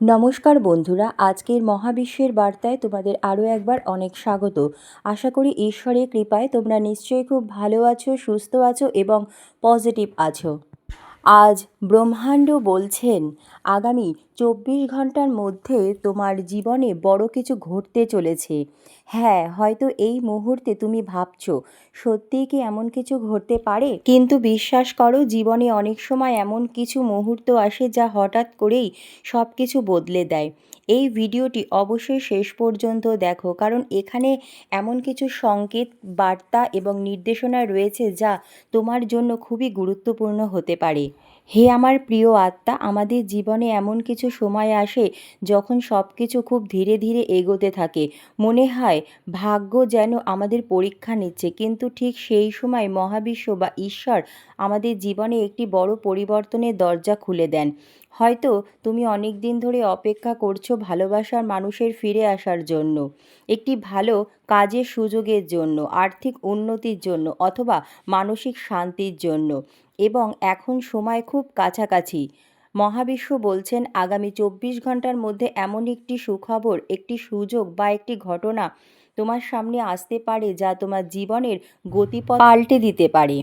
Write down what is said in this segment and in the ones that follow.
নমস্কার বন্ধুরা, আজকের মহাবিশ্বের বার্তায় তোমাদের আরও একবার অনেক স্বাগত। আশা করি ঈশ্বরের কৃপায় তোমরা নিশ্চয়ই খুব ভালো আছো, সুস্থ আছো এবং পজিটিভ আছো। আজ ব্রহ্মাণ্ড বলছেন আগামী 24 ঘন্টার মধ্যে তোমার জীবনে বড় কিছু ঘটতে চলেছে। হ্যাঁ, হয়তো এই মুহূর্তে তুমি ভাবছো সত্যিই কি এমন কিছু ঘটতে পারে, কিন্তু বিশ্বাস করো, জীবনে অনেক সময় এমন কিছু মুহূর্ত আসে যা হঠাৎ করেই সব কিছু বদলে দেয়। এই ভিডিওটি অবশ্যই শেষ পর্যন্ত দেখো, কারণ এখানে এমন কিছু সংকেত, বার্তা এবং নির্দেশনা রয়েছে যা তোমার জন্য খুবই গুরুত্বপূর্ণ হতে পারে। হে আমার প্রিয় আত্মা, আমাদের জীবনে এমন কিছু সময় আসে যখন সব কিছু খুব ধীরে ধীরে এগোতে থাকে। মনে হয় ভাগ্য যেন আমাদের পরীক্ষা নিচ্ছে, কিন্তু ঠিক সেই সময় মহাবিশ্ব বা ঈশ্বর আমাদের জীবনে একটি বড় পরিবর্তনের দরজা খুলে দেন। হয়তো তুমি অনেক দিন ধরে অপেক্ষা করছো ভালোবাসার মানুষের ফিরে আসার জন্য, একটি ভালো কাজের সুযোগের জন্য, আর্থিক উন্নতির জন্য অথবা মানসিক শান্তির জন্য, এবং এখন সময় খুব কাছাকাছি। মহাবিশ্ব বলছেন আগামী 24 ঘন্টার মধ্যে এমন একটি সুখবর, একটি সুযোগ বা একটি ঘটনা তোমার সামনে আসতে পারে যা তোমার জীবনের গতিপথ পাল্টে দিতে পারে।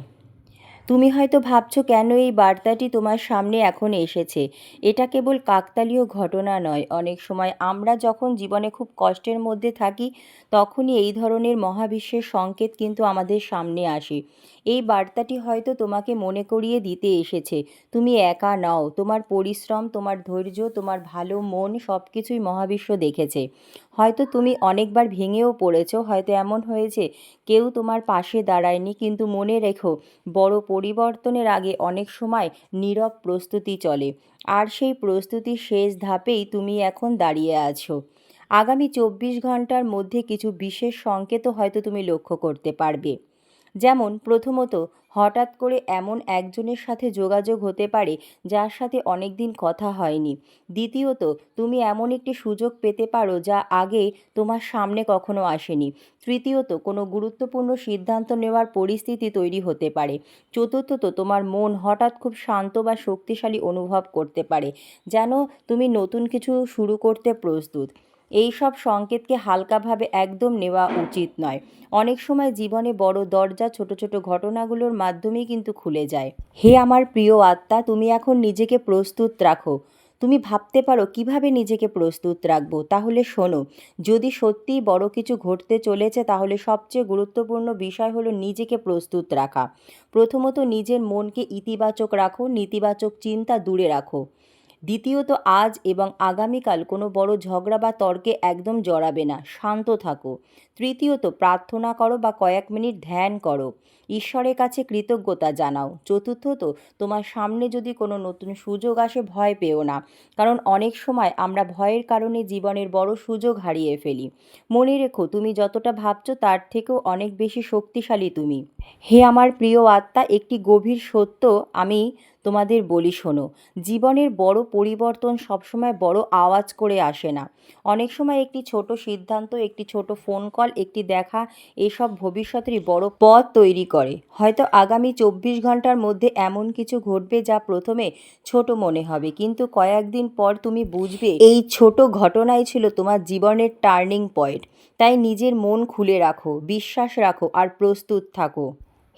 তুমি হয়তো ভাবছো কেন এই বার্তাটি তোমার সামনে এখন এসেছে। এটা কেবল কাকতালীয় ঘটনা নয়। অনেক সময় আমরা যখন জীবনে খুব কষ্টের মধ্যে থাকি, তখনই এই ধরনের মহাবিশ্বের সংকেত কিন্তু আমাদের সামনে আসে। এই বার্তাটি হয়তো তোমাকে মনে করিয়ে দিতে এসেছে তুমি একা নও। তোমার পরিশ্রম, তোমার ধৈর্য, তোমার ভালো মন সব কিছুই মহাবিশ্ব দেখেছে। হয়তো তুমি অনেকবার ভেঙেও পড়েছো, হয়তো এমন হয়েছে কেউ তোমার পাশে দাঁড়ায়নি, কিন্তু মনে রেখো, বড় পরিবর্তনের আগে অনেক সময় নীরব প্রস্তুতি চলে, আর সেই প্রস্তুতির শেষ ধাপেই তুমি এখন দাঁড়িয়ে আছো। আগামী 24 ঘন্টার মধ্যে কিছু বিশেষ সংকেতও হয়তো তুমি লক্ষ্য করতে পারবে। যেমন প্রথমত, হঠাৎ করে এমন একজনের সাথে যোগাযোগ হতে পারে যার সাথে অনেক দিন কথা হয়নি। দ্বিতীয়ত, তুমি এমন একটি সুযোগ পেতে পারো যা আগে তোমার সামনে কখনো আসেনি। তৃতীয়ত, কোনো গুরুত্বপূর্ণ সিদ্ধান্ত নেওয়ার পরিস্থিতি তৈরি হতে পারে। চতুর্থত, তোমার মন হঠাৎ খুব শান্ত বা শক্তিশালী অনুভব করতে পারে, যেন তুমি নতুন কিছু শুরু করতে প্রস্তুত। এই সব সংকেতকে হালকাভাবে একদম নেওয়া উচিত নয়। অনেক সময় জীবনে বড় দরজা ছোট ছোট ঘটনাগুলোর মাধ্যমেই কিন্তু খুলে যায়। হে আমার প্রিয় আত্মা, তুমি এখন নিজেকে প্রস্তুত রাখো। তুমি ভাবতে পারো কিভাবে নিজেকে প্রস্তুত রাখবো, তাহলে শোনো। যদি সত্যিই বড় কিছু ঘটতে চলেছে, তাহলে সবচেয়ে গুরুত্বপূর্ণ বিষয় হলো নিজেকে প্রস্তুত রাখা। প্রথমত, নিজের মনকে ইতিবাচক রাখো, নেতিবাচক চিন্তা দূরে রাখো। দ্বিতীয়ত, আজ এবং আগামীকাল কোনো বড় ঝগড়া বা তর্কে একদম জড়াবে না, শান্ত থাকো। তৃতীয়ত, প্রার্থনা করো বা কয়েক মিনিট ধ্যান করো, ঈশ্বরের কাছে কৃতজ্ঞতা জানাও। চতুর্থত, তোমার সামনে যদি কোনো নতুন সুযোগ আসে, ভয় পেও না, কারণ অনেক সময় আমরা ভয়ের কারণে জীবনের বড় সুযোগ হারিয়ে ফেলি। মনে রেখো, তুমি যতটা ভাবছো তার থেকেও অনেক বেশি শক্তিশালী তুমি। হে আমার প্রিয় আত্মা, একটি গভীর সত্য আমি তোমাদের বলি, শোনো। জীবনের বড় পরিবর্তন সবসময় বড় আওয়াজ করে আসে না। অনেক সময় একটি ছোট সিদ্ধান্ত, একটি ছোট ফোন কল, একটি দেখা, এসব ভবিষ্যতেরই বড় পথ তৈরি করে। হয়তো আগামী 24 ঘন্টার মধ্যে এমন কিছু ঘটবে যা প্রথমে ছোট মনে হবে, কিন্তু কয়েকদিন পর তুমি বুঝবে এই ছোট ঘটনাই ছিল তোমার জীবনের টার্নিং পয়েন্ট। তাই নিজের মন খুলে রাখো, বিশ্বাস রাখো আর প্রস্তুত থাকো।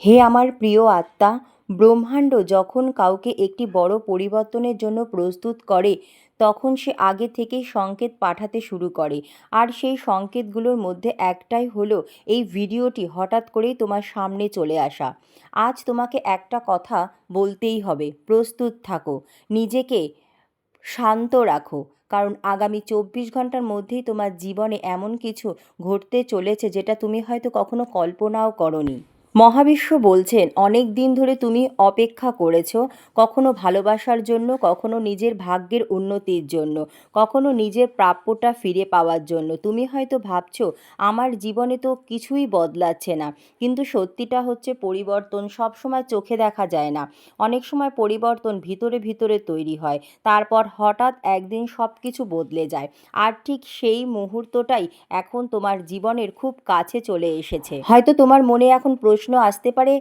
হে আমার প্রিয় আত্মা, ব্রহ্মাণ্ড যখন কাউকে একটি বড় পরিবর্তনের জন্য প্রস্তুত করে, তখন সে আগে থেকেই সংকেত পাঠাতে শুরু করে। আর সেই সংকেতগুলোর মধ্যে একটাই হলো এই ভিডিওটি হঠাৎ করেই তোমার সামনে চলে আসা। আজ তোমাকে একটা কথা বলতেই হবে, প্রস্তুত থাকো, নিজেকে শান্ত রাখো, কারণ আগামী 24 ঘন্টার মধ্যেই তোমার জীবনে এমন কিছু ঘটতে চলেছে যেটা তুমি হয়তো কখনো কল্পনাও করনি। মহাবিশ্ব বলছেন অনেক দিন ধরে তুমি অপেক্ষা করেছো, কখনো ভালোবাসার জন্য, কখনো নিজের ভাগ্যের উন্নতির জন্য, কখনো নিজের প্রাপ্যটা ফিরে পাওয়ার জন্য। তুমি হয়তো ভাবছো আমার জীবনে তো কিছুই বদলাচ্ছে না, কিন্তু সত্যিটা হচ্ছে পরিবর্তন সবসময় চোখে দেখা যায় না। অনেক সময় পরিবর্তন ভিতরে ভিতরে তৈরি হয়, তারপর হঠাৎ একদিন সব কিছু বদলে যায়। আর ঠিক সেই মুহূর্তটাই এখন তোমার জীবনের খুব কাছে চলে এসেছে। হয়তো তোমার মনে এখন প্রশ্ন আসতে পারে,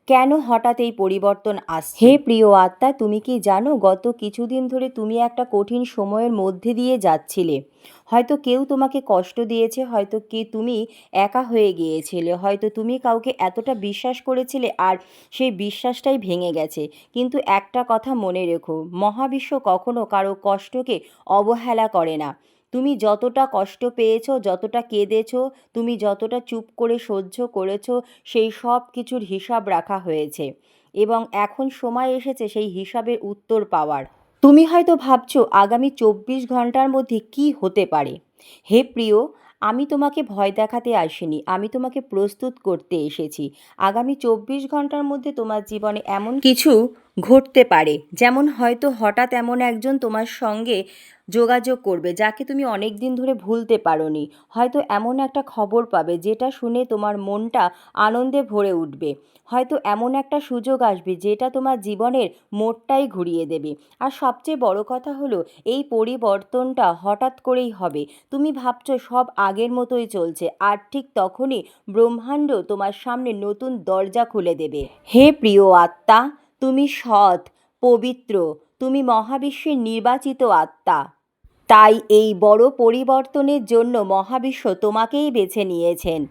কেন হঠাৎ এই পরিবর্তন আসছে? হে প্রিয় আত্মা, তুমি কি জানো গত কিছুদিন ধরে তুমি একটা কঠিন সময়ের মধ্যে দিয়ে যাচ্ছিলে। হয়তো কেউ তোমাকে কষ্ট দিয়েছে, হয়তো তুমি একা হয়ে গিয়েছিলে, হয়তো তুমি কাউকে এতটা বিশ্বাস করেছিলে আর সেই বিশ্বাসটাই ভেঙে গেছে। কিন্তু একটা কথা মনে রেখো, মহাবিশ্ব কখনো কারো কষ্টকে অবহেলা করে না। তুমি যতটা কষ্ট পেয়েছো, যতটা কেঁদেছো, তুমি যতটা চুপ করে সহ্য করেছো, সেই সব কিছুর হিসাব রাখা হয়েছে এবং এখন সময় এসেছে সেই হিসাবের উত্তর পাওয়ার। তুমি হয়তো ভাবছো আগামী 24 ঘন্টার মধ্যে কি হতে পারে। হে প্রিয়, আমি তোমাকে ভয় দেখাতে আসিনি, আমি তোমাকে প্রস্তুত করতে এসেছি। আগামী 24 ঘন্টার মধ্যে তোমার জীবনে এমন কিছু ঘটতে পারে, যেমন হয়তো হঠাৎ এমন একজন তোমার সঙ্গে যোগাযোগ করবে যাকে তুমি অনেক দিন ধরে ভুলতে পারোনি। হয়তো এমন একটা খবর পাবে যেটা শুনে তোমার মনটা আনন্দে ভরে উঠবে। হয়তো এমন একটা সুযোগ আসবে যেটা তোমার জীবনের মোড়টাই ঘুরিয়ে দেবে। আর সবচেয়ে বড় কথা হলো, এই পরিবর্তনটা হঠাৎ করেই হবে। তুমি ভাবছো সব আগের মতোই চলছে, আর ঠিক তখনই ব্রহ্মাণ্ড তোমার সামনে নতুন দরজা খুলে দেবে। হে প্রিয় আত্মা, তুমি সৎ, পবিত্র, তুমি মহাবিশ্বের নির্বাচিত আত্মা। তাই এই বড় পরিবর্তনের জন্য মহাবিশ্ব তোমাকেই বেছে নিয়েছেন।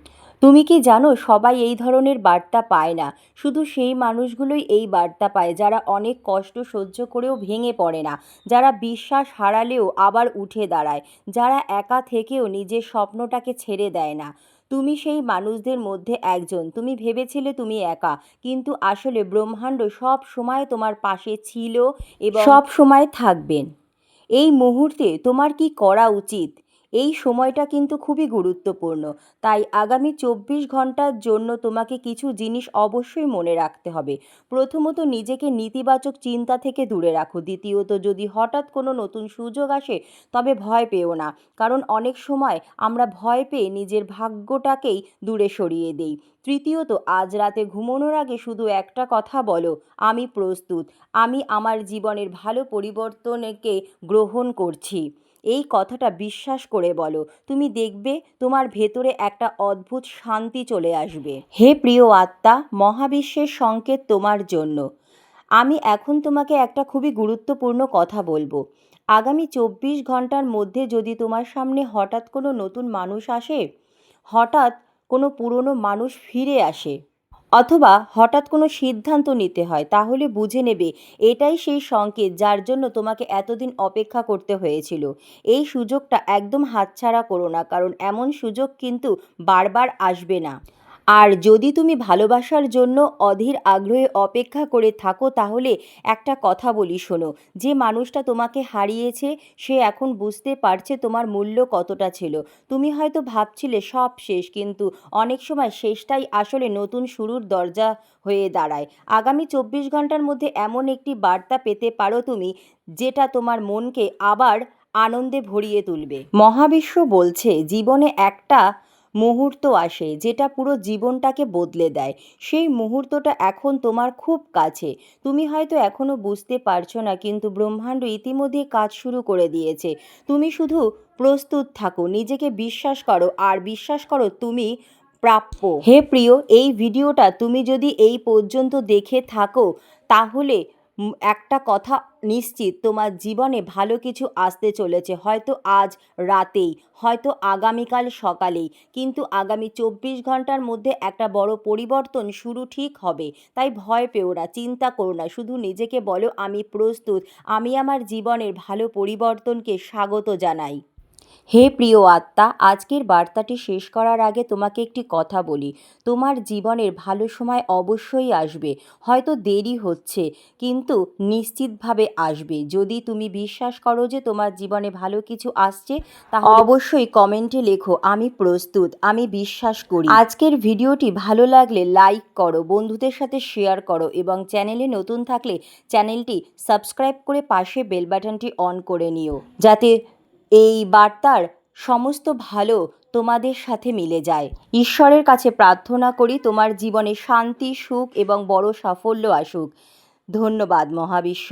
তুমি কি জানো, সবাই এই ধরনের বার্তা পায় না। শুধু সেই মানুষগুলোই এই বার্তা পায় যারা অনেক কষ্ট সহ্য করেও ভেঙে পড়ে না, যারা বিশ্বাস হারালেও আবার উঠে দাঁড়ায়, যারা একা থেকেও নিজের স্বপ্নটাকে ছেড়ে দেয় না। তুমি সেই মানুষদের মধ্যে একজন। তুমি ভেবেছিলে তুমি একা, কিন্তু আসলে ব্রহ্মাণ্ড সব সময় তোমার পাশে ছিল এবং সব সময় থাকবেন। এই মুহূর্তে তোমার কি করা উচিত? এই সময়টা কিন্তু খুবই গুরুত্বপূর্ণ। তাই আগামী 24 ঘন্টার জন্য তোমাকে কিছু জিনিস অবশ্যই মনে রাখতে হবে। প্রথমত, নিজেকে নেতিবাচক চিন্তা থেকে দূরে রাখো। দ্বিতীয়ত, যদি হঠাৎ কোনো নতুন সুযোগ আসে তবে ভয় পেও না, কারণ অনেক সময় আমরা ভয় পেয়ে নিজের ভাগ্যটাকেই দূরে সরিয়ে দিই। তৃতীয়ত, আজ রাতে ঘুমানোর আগে শুধু একটা কথা বলো, আমি প্রস্তুত, আমি আমার জীবনের ভালো পরিবর্তনকে গ্রহণ করছি। এই কথাটা বিশ্বাস করে বলো, তুমি দেখবে তোমার ভেতরে একটা অদ্ভুত শান্তি চলে আসবে। হে প্রিয় আত্মা, মহাবিশ্বের সংকেত তোমার জন্য। আমি এখন তোমাকে একটা খুবই গুরুত্বপূর্ণ কথা বলবো। আগামী 24 ঘন্টার মধ্যে যদি তোমার সামনে হঠাৎ কোনো নতুন মানুষ আসে, হঠাৎ কোনো পুরনো মানুষ ফিরে আসে, অথবা হঠাৎ কোনো সিদ্ধান্ত নিতে হয়, তাহলে বুঝে নেবে এটাই সেই সংকেত যার জন্য তোমাকে এতদিন অপেক্ষা করতে হয়েছিল। এই সুযোগটা একদম হাতছাড়া করো না, কারণ এমন সুযোগ কিন্তু বারবার আসবে না। আর যদি তুমি ভালোবাসার জন্য অধীর আগ্রহে অপেক্ষা করে থাকো, তাহলে একটা কথা বলি শোনো, যে মানুষটা তোমাকে হারিয়েছে সে এখন বুঝতে পারছে তোমার মূল্য কতটা ছিল। তুমি হয়তো ভাবছিলে সব শেষ, কিন্তু অনেক সময় শেষটাই আসলে নতুন শুরুর দরজা হয়ে দাঁড়ায়। আগামী 24 ঘন্টার মধ্যে এমন একটি বার্তা পেতে পারো তুমি, যেটা তোমার মনকে আবার আনন্দে ভরিয়ে তুলবে। মহাবিশ্ব বলছে জীবনে একটা মুহূর্ত আসে যেটা পুরো জীবনটাকে বদলে দেয়। সেই মুহূর্তটা এখন তোমার খুব কাছে। তুমি হয়তো এখনও বুঝতে পারছো না, কিন্তু ব্রহ্মাণ্ড ইতিমধ্যে কাজ শুরু করে দিয়েছে। তুমি শুধু প্রস্তুত থাকো, নিজেকে বিশ্বাস করো, আর বিশ্বাস করো তুমি প্রাপ্য। হে প্রিয়, এই ভিডিওটা তুমি যদি এই পর্যন্ত দেখে থাকো, তাহলে একটা কথা নিশ্চিত, তোমার জীবনে ভালো কিছু আসতে চলেছে। হয়তো আজ রাতেই, হয়তো আগামীকাল সকালেই, কিন্তু আগামী 24 ঘন্টার মধ্যে একটা বড় পরিবর্তন শুরু ঠিক হবে। তাই ভয় পেও না, চিন্তা করো না, শুধু নিজেকে বলো আমি প্রস্তুত, আমি আমার জীবনের ভালো পরিবর্তনকে স্বাগত জানাই। হে প্রিয় আত্মা, আজকের বার্তাটি শেষ করার আগে তোমাকে একটি কথা বলি। তোমার জীবনের ভালো সময় অবশ্যই আসবে। হয়তো দেরি হচ্ছে, কিন্তু নিশ্চিতভাবে আসবে। যদি তুমি বিশ্বাস করো যে তোমার জীবনে ভালো কিছু আসছে, তাহলে অবশ্যই কমেন্টে লেখো আমি প্রস্তুত, আমি বিশ্বাস করি। আজকের ভিডিওটি ভালো লাগলে লাইক করো, বন্ধুদের সাথে শেয়ার করো এবং চ্যানেলে নতুন থাকলে চ্যানেলটি সাবস্ক্রাইব করে পাশে বেল বাটনটি অন করে নিও, যাতে এই বার্তার সমস্ত ভালো তোমাদের সাথে মিলে যায়। ঈশ্বরের কাছে প্রার্থনা করি তোমার জীবনে শান্তি, সুখ এবং বড় সাফল্য আসুক। ধন্যবাদ মহাবিশ্ব।